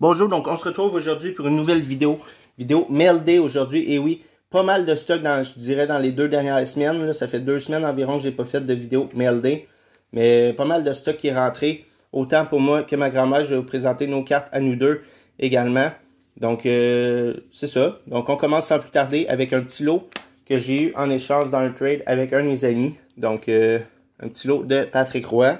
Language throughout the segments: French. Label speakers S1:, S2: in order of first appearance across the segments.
S1: Bonjour, donc on se retrouve aujourd'hui pour une nouvelle vidéo Mail Day aujourd'hui. Et oui, pas mal de stock je dirais dans les 2 dernières semaines. Là, ça fait 2 semaines environ que j'ai pas fait de vidéo Mail Day. Mais pas mal de stock qui est rentré. Autant pour moi que ma grand-mère, je vais vous présenter nos cartes à nous deux également. Donc c'est ça. Donc on commence sans plus tarder avec un petit lot que j'ai eu en échange dans un trade avec un de mes amis. Donc un petit lot de Patrick Roy.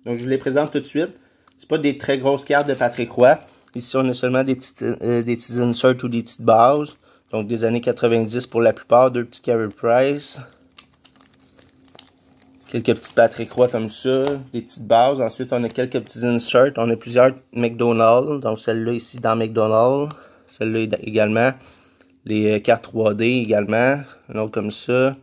S1: Donc je vous les présente tout de suite. C'est pas des très grosses cartes de Patrick Roy. Ici, on a seulement des petits inserts ou des petites bases. Donc, des années 90 pour la plupart. 2 petits Carey Price. Quelques petits Patrick Roy comme ça. Des petites bases. Ensuite, on a quelques petits inserts. On a plusieurs McDonald's. Donc, celle-là ici dans McDonald's. Celle-là également. Les cartes 3D également. Un autre comme ça.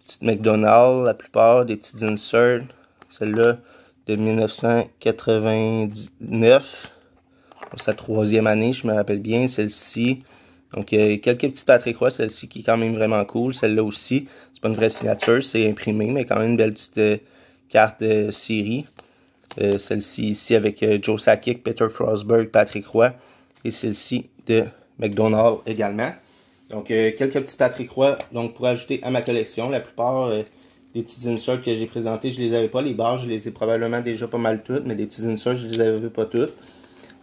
S1: Petite McDonald's, la plupart. Des petites inserts. Celle-là de 1999. Sa 3e année, je me rappelle bien, celle-ci. Donc, quelques petits Patrick Roy, celle-ci qui est quand même vraiment cool. Celle-là aussi, c'est pas une vraie signature, c'est imprimé, mais quand même une belle petite carte série. Celle-ci ici avec Joe Sakic, Peter Frostberg, Patrick Roy. Et celle-ci de McDonald's également. Donc, quelques petits Patrick Roy donc, pour ajouter à ma collection. La plupart des petits inserts que j'ai présentés, je les avais pas. Les barres, je les ai probablement déjà pas mal toutes, mais des petits inserts, je les avais pas toutes.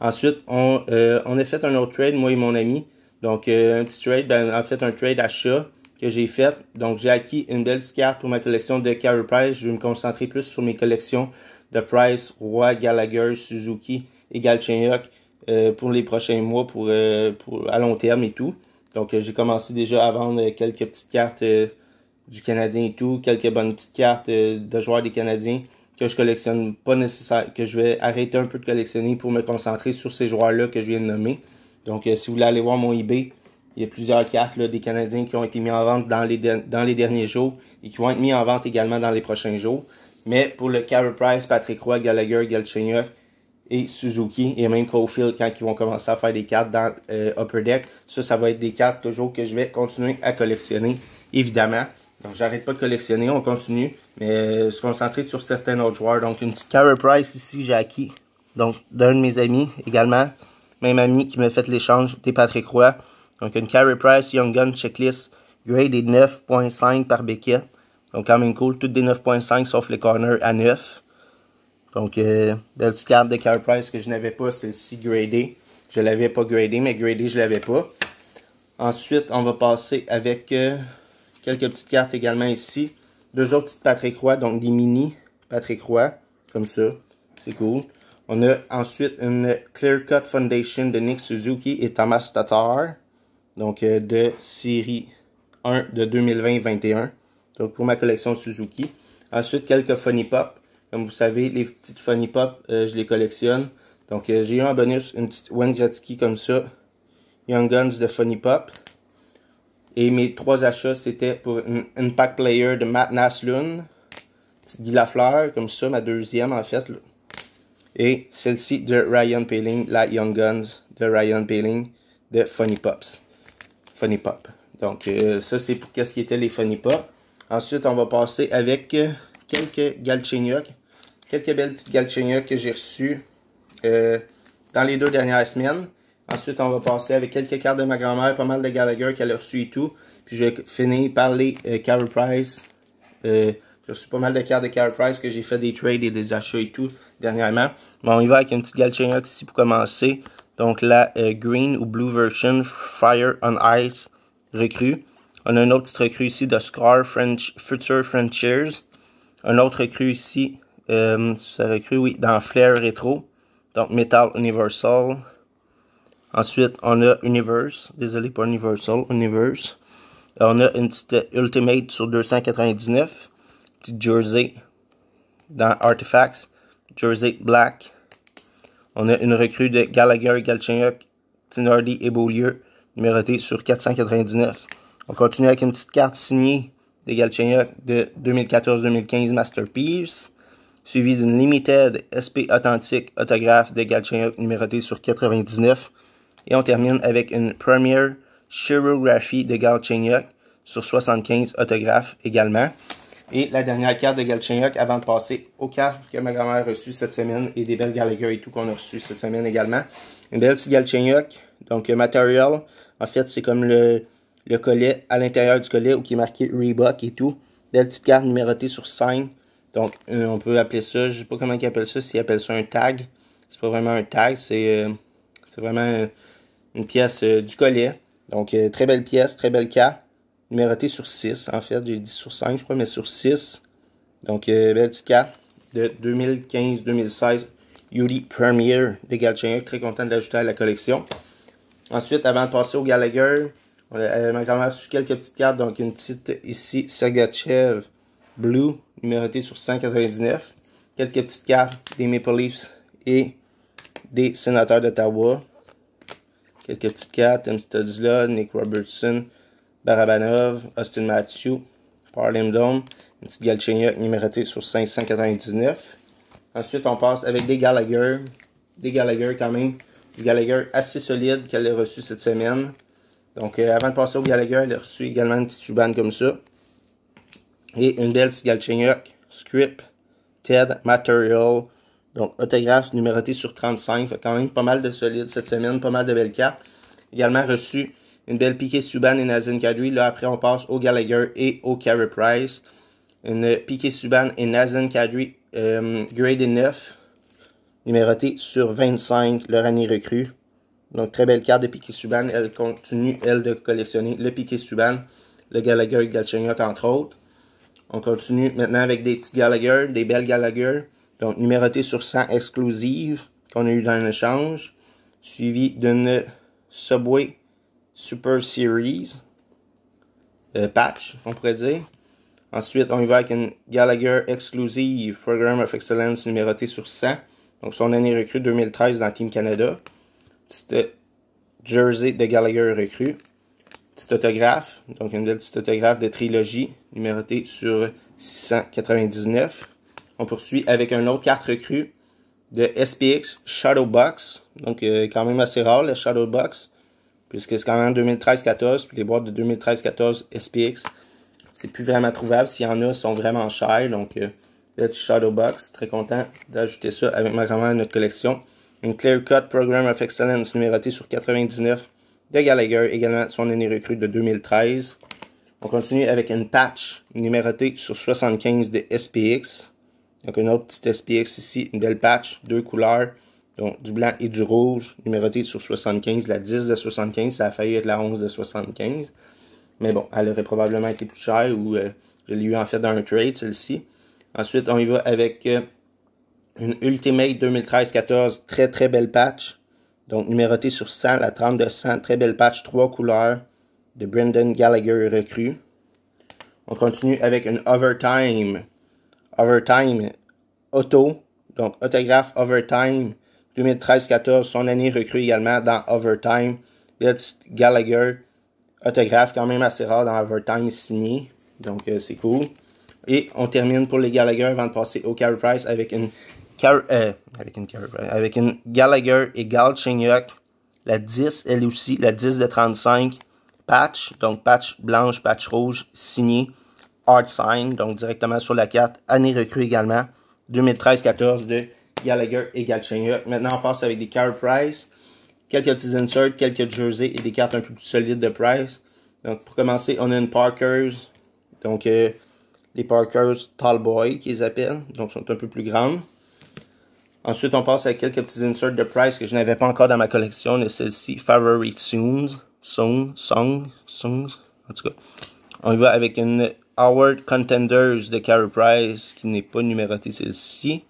S1: Ensuite, on a fait un autre trade, moi et mon ami. Donc, un petit trade, en fait, un trade achat que j'ai fait. Donc, j'ai acquis une belle petite carte pour ma collection de Carey Price. Je vais me concentrer plus sur mes collections de Price, Roy, Gallagher, Suzuki et Galchenyuk pour les prochains mois, pour à long terme et tout. Donc, j'ai commencé déjà à vendre quelques petites cartes du Canadien et tout. Quelques bonnes petites cartes de joueurs des Canadiens que je collectionne pas nécessaire, que je vais arrêter un peu de collectionner pour me concentrer sur ces joueurs-là que je viens de nommer. Donc, si vous voulez aller voir mon eBay, il y a plusieurs cartes là, des Canadiens qui ont été mis en vente dans les derniers jours et qui vont être mis en vente également dans les prochains jours. Mais pour le Carey Price, Patrick Roy, Gallagher, Galchenyuk et Suzuki, et même Caulfield quand ils vont commencer à faire des cartes dans Upper Deck, ça va être des cartes toujours que je vais continuer à collectionner, évidemment. Donc, j'arrête pas de collectionner, on continue, mais se concentrer sur certains autres joueurs. Donc, une petite Carey Price ici, j'ai acquis. Donc, d'un de mes amis également. Même ami qui m'a fait l'échange des Patrick Roy. Donc, une Carey Price Young Gun Checklist. Grade est 9.5 par Beckett. Donc, quand même cool. Toutes des 9.5 sauf les corners à 9. Donc, belle petite carte de Carey Price que je n'avais pas. Celle-ci gradée. Je l'avais pas gradée, mais gradée, je l'avais pas. Ensuite, on va passer avec quelques petites cartes également ici. 2 autres petites Patrick Roy, donc des mini Patrick Roy, comme ça. C'est cool. On a ensuite une Clear Cut Foundation de Nick Suzuki et Thomas Tatar. Donc de série 1 de 2020-21. Donc pour ma collection Suzuki. Ensuite, quelques Funny Pop. Comme vous savez, les petites Funny Pop, je les collectionne. Donc j'ai eu en bonus une petite Wayne Gretzky comme ça. Young Guns de Funny Pop. Et mes 3 achats, c'était pour une Impact Player de Matt Naslund. Petite Guy Lafleur, comme ça, ma 2e en fait. Là. Et celle-ci de Ryan Poehling, la Young Guns de Ryan Poehling de Funny Pops. Funny Pop. Donc ça, c'est pour qu'est-ce qui était les Funny Pop. Ensuite, on va passer avec quelques Galchenyuk. Quelques belles petites Galchenyuk que j'ai reçues dans les 2 dernières semaines. Ensuite, on va passer avec quelques cartes de ma grand-mère, pas mal de Gallagher qu'elle a reçu et tout. Puis je vais finir par les Carey Price. J'ai reçu pas mal de cartes de Carey Price que j'ai fait des trades et des achats et tout dernièrement. Bon, on y va avec une petite Galchenyuk ici pour commencer. Donc la Green ou Blue Version Fire on Ice recrue. On a une autre petite recrue ici de Scar Future Frontiers. Un autre recrue ici, ça recrue, oui, dans Flair Retro. Donc Metal Universal. Ensuite, on a Universe. Désolé, pas Universal. Universe. On a une petite Ultimate sur 299. Petite Jersey dans Artifacts. Jersey Black. On a une recrue de Gallagher, Galchenyuk, Tinardi et Beaulieu. Numérotée sur 499. On continue avec une petite carte signée de Galchenyuk de 2014-2015 Masterpiece. Suivi d'une Limited SP Authentique autographe de Galchenyuk numérotée sur 99. Et on termine avec une Premier Chirography de Galchenyuk sur 75 autographes également. Et la dernière carte de Galchenyuk avant de passer aux cartes que ma grand-mère a reçues cette semaine et des belles Gallagher et tout qu'on a reçues cette semaine également. Une belle petite Galchenyuk. Donc, Material, en fait, c'est comme le collet à l'intérieur du collet où qui est marqué Reebok et tout. Belle petite carte numérotée sur 5. Donc, on peut appeler ça, je sais pas comment ils appellent ça, s'ils appellent ça un tag. C'est pas vraiment un tag, c'est vraiment une pièce du collet. Donc, très belle pièce, très belle carte. Numérotée sur 6, en fait, j'ai dit sur 5, je crois, mais sur 6. Donc, belle petite carte de 2015-2016. Yuri Premier de Galchenyuk, très content de l'ajouter à la collection. Ensuite, avant de passer au Gallagher, ma grand-mère a reçu quelques petites cartes. Donc, une petite ici, Sergachev Blue, numérotée sur 199. Quelques petites cartes des Maple Leafs et des Sénateurs d'Ottawa. Quelques petites cartes, M. Studula, Nick Robertson, Barabanov, Austin Matthews, Parliam Dome, une petite Galchenyuk numérotée sur 599. Ensuite, on passe avec des Gallagher. Des Gallagher quand même. Des Gallagher assez solides qu'elle a reçu cette semaine. Donc, avant de passer au Gallagher, elle a reçu également une petite Subban comme ça. Et une belle petite Galchenyuk. Script, Ted, Material. Donc, autographe numéroté sur 35. Fait quand même pas mal de solides cette semaine. Pas mal de belles cartes. Également reçu une belle piquée Subban et Nazem Kadri. Là, après, on passe au Gallagher et au Carey Price. Une piquée Subban et Nazem Kadri grade 9. Numérotée sur 25. Leur année recrue. Donc, très belle carte de piquée Subban. Elle continue, elle, de collectionner le piquée Subban, le Gallagher et Galchenyuk, entre autres. On continue maintenant avec des petits Gallagher, des belles Gallagher. Donc, numérotée sur 100 exclusive qu'on a eu dans un échange. Suivi d'une Subway Super Series patch, on pourrait dire. Ensuite, on y va avec une Gallagher Exclusive Program of Excellence numérotée sur 100. Donc, son année recrue 2013 dans Team Canada. Petite jersey de Gallagher recrue. Petit autographe. Donc, une belle petite autographe de trilogie numérotée sur 699. On poursuit avec une autre carte recrue de SPX Shadowbox. Donc, quand même assez rare, le Shadowbox. Puisque c'est quand même 2013-14. Puis les boîtes de 2013-14 SPX, c'est plus vraiment trouvable. S'il y en a, sont vraiment chers. Donc, le Shadowbox. Très content d'ajouter ça avec ma grand-mère à notre collection. Une Clear Cut Program of Excellence numérotée sur 99 de Gallagher. Également son année recrue de 2013. On continue avec une patch numérotée sur 75 de SPX. Donc, une autre petite SPX ici. Une belle patch. 2 couleurs. Donc, du blanc et du rouge, numéroté sur 75, la 10 de 75, ça a failli être la 11 de 75. Mais bon, elle aurait probablement été plus chère ou je l'ai eu en fait dans un trade, celle-ci. Ensuite, on y va avec une Ultimate 2013-14, très très belle patch. Donc, numérotée sur 100, la 30 de 100, très belle patch, 3 couleurs de Brendan Gallagher recrue. On continue avec une Overtime Auto, donc autographe Overtime 2013-14, son année recrue également dans Overtime. Le petit Gallagher, autographe quand même assez rare dans Overtime signé. Donc c'est cool. Et on termine pour les Gallagher avant de passer au Carey Price avec une Gallagher et Galchenyuk. La 10, elle aussi, la 10 de 35. Patch, donc patch blanche, patch rouge, signé. Art sign, donc directement sur la carte. Année recrue également. 2013-14 de Gallagher et Galchenyuk. Maintenant, on passe avec des Carey Price. Quelques petits inserts, quelques jerseys et des cartes un peu plus solides de Price. Donc, pour commencer, on a une Parkers. Donc, les Parkers Tall Boy, qu'ils appellent. Donc, sont un peu plus grandes. Ensuite, on passe avec quelques petits inserts de Price que je n'avais pas encore dans ma collection. De celle-ci, Favorite Songs. En tout cas, on y va avec une Howard Contenders de Carey Price qui n'est pas numérotée celle-ci.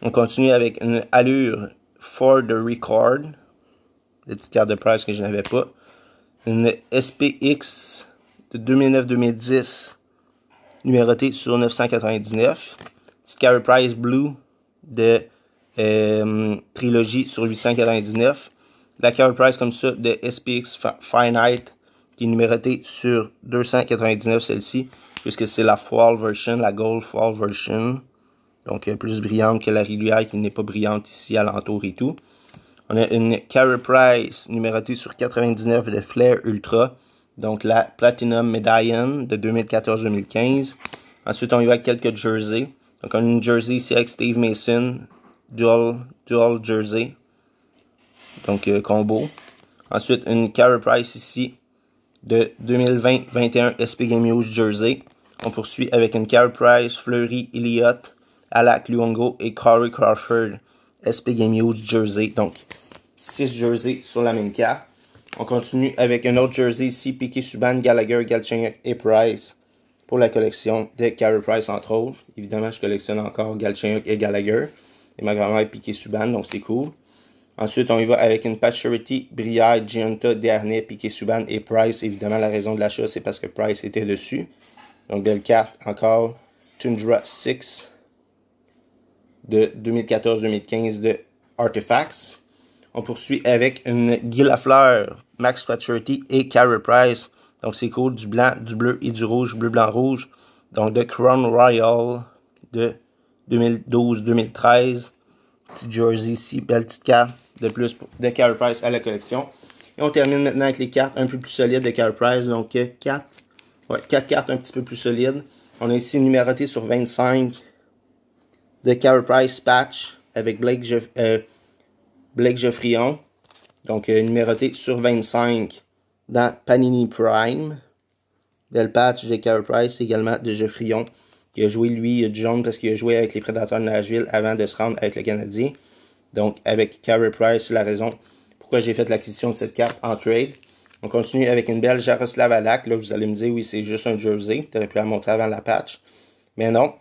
S1: On continue avec une Allure for the Record. Des petites cartes de Price que je n'avais pas. Une SPX de 2009-2010 numérotée sur 999. Petite Carey Price Blue de trilogie sur 899. La Carey Price comme ça de SPX Finite qui est numérotée sur 299 celle-ci. Puisque c'est la Fall version, la Gold Fall version. Donc, plus brillante que la régulière qui n'est pas brillante ici alentour et tout. On a une Carey Price numérotée sur 99 de Flair Ultra. Donc, la Platinum Medallion de 2014-2015. Ensuite, on y va avec quelques jerseys. Donc, on a une jersey ici avec Steve Mason, dual jersey. Donc, combo. Ensuite, une Carey Price ici de 2020-21 SP Game Used jersey. On poursuit avec une Carey Price, Fleury, Elliott, Alak Luongo et Corey Crawford SP Game Used jersey. Donc, 6 jerseys sur la même carte. On continue avec un autre jersey ici, Piquet Subban, Gallagher, Galchenyuk et Price pour la collection de Carey Price entre autres. Évidemment, je collectionne encore Galchenyuk et Gallagher. Et ma grand-mère est Piquet Subban, donc c'est cool. Ensuite, on y va avec une Pacioretty, Brière, Giunta, Desharnais, Piquet Subban et Price. Évidemment, la raison de l'achat, c'est parce que Price était dessus. Donc, belle carte encore. Tundra 6 de 2014-2015 de Artifacts. On poursuit avec une Guy Lafleur, Max Pacioretty et Carey Price. Donc, c'est cool. Du blanc, du bleu et du rouge. Bleu, blanc, rouge. Donc, de Crown Royal de 2012-2013. Petit jersey ici. Belle petite carte de plus de Carey Price à la collection. Et on termine maintenant avec les cartes un peu plus solides de Carey Price. Donc, 4 cartes un petit peu plus solides. On a ici une numérotée sur 25 de Carey Price patch avec Blake Geoffrion. Donc, numéroté sur 25 dans Panini Prime. Belle patch de Carey Price, également de Geoffrion. Il a joué, lui, du jaune parce qu'il a joué avec les Prédateurs de Nashville avant de se rendre avec le Canadien. Donc, avec Carey Price, c'est la raison pourquoi j'ai fait l'acquisition de cette carte en trade. On continue avec une belle Jaroslav Halak. Là, vous allez me dire, oui, c'est juste un jersey. Tu aurais pu la montrer avant la patch. Mais non.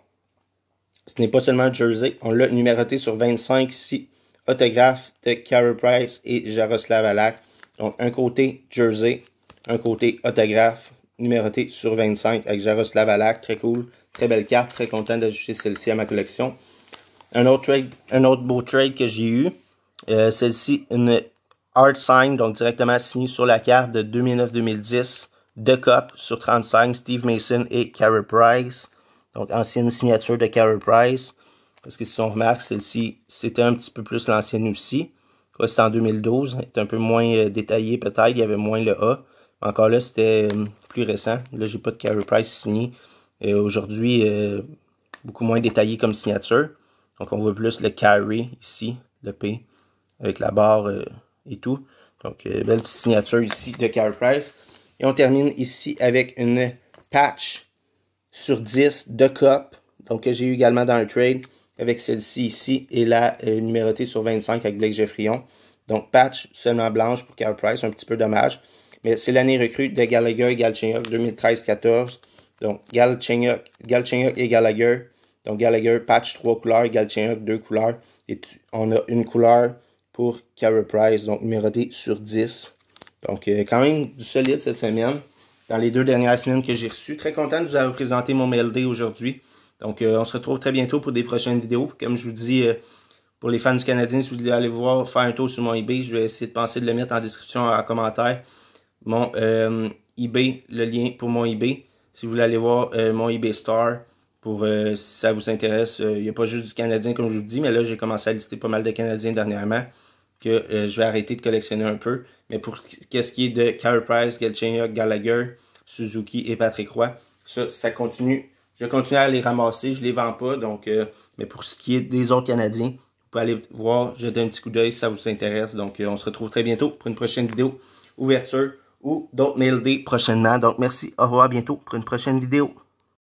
S1: Ce n'est pas seulement un jersey. On l'a numéroté sur 25 ici. Autographe de Carey Price et Jaroslav Halak. Donc, un côté jersey, un côté autographe, numéroté sur 25 avec Jaroslav Halak. Très cool. Très belle carte. Très content d'ajouter celle-ci à ma collection. Un autre beau trade que j'ai eu. Celle-ci, une Art Sign, donc directement signée sur la carte de 2009-2010. De Cup sur 35, Steve Mason et Carey Price. Donc, ancienne signature de Carey Price. Parce que si on remarque, celle-ci, c'était un petit peu plus l'ancienne aussi. C'était en 2012. Elle est un peu moins détaillée peut-être. Il y avait moins le A. Mais encore là, c'était plus récent. Là, j'ai pas de Carey Price signé. Aujourd'hui, beaucoup moins détaillé comme signature. Donc, on voit plus le Carey ici, le P, avec la barre et tout. Donc, belle petite signature ici de Carey Price. Et on termine ici avec une patch sur 10 de Cup. Donc, que j'ai eu également dans un trade avec celle-ci ici et la numérotée sur 25 avec Blake Geoffrion. Donc, patch seulement blanche pour Carey Price, un petit peu dommage. Mais c'est l'année recrue de Gallagher et Galchenyuk 2013-14. Donc, Galchenyuk et Gallagher. Donc, Gallagher, patch 3 couleurs, Galchenyuk 2 couleurs. Et on a une couleur pour Carey Price, donc numéroté sur 10. Donc, quand même du solide cette semaine. Dans les 2 dernières semaines que j'ai reçues. Très content de vous avoir présenté mon MLD aujourd'hui. Donc, on se retrouve très bientôt pour des prochaines vidéos. Comme je vous dis, pour les fans du Canadien, si vous voulez aller voir, faire un tour sur mon eBay, je vais essayer de penser de le mettre en description, en commentaire. Mon eBay, le lien pour mon eBay. Si vous voulez aller voir mon eBay Store, pour si ça vous intéresse, il n'y a pas juste du Canadien comme je vous dis, mais là, j'ai commencé à lister pas mal de Canadiens dernièrement, que je vais arrêter de collectionner un peu. Mais pour qu'est-ce qui est de Carey Price, Galchenyuk, Gallagher, Suzuki et Patrick Roy, ça continue. Je continue à les ramasser, je les vends pas. Donc, mais pour ce qui est des autres Canadiens, vous pouvez aller voir, jeter un petit coup d'œil si ça vous intéresse. Donc, on se retrouve très bientôt pour une prochaine vidéo ouverture ou d'autres mail day prochainement. Donc, merci, au revoir, à bientôt pour une prochaine vidéo.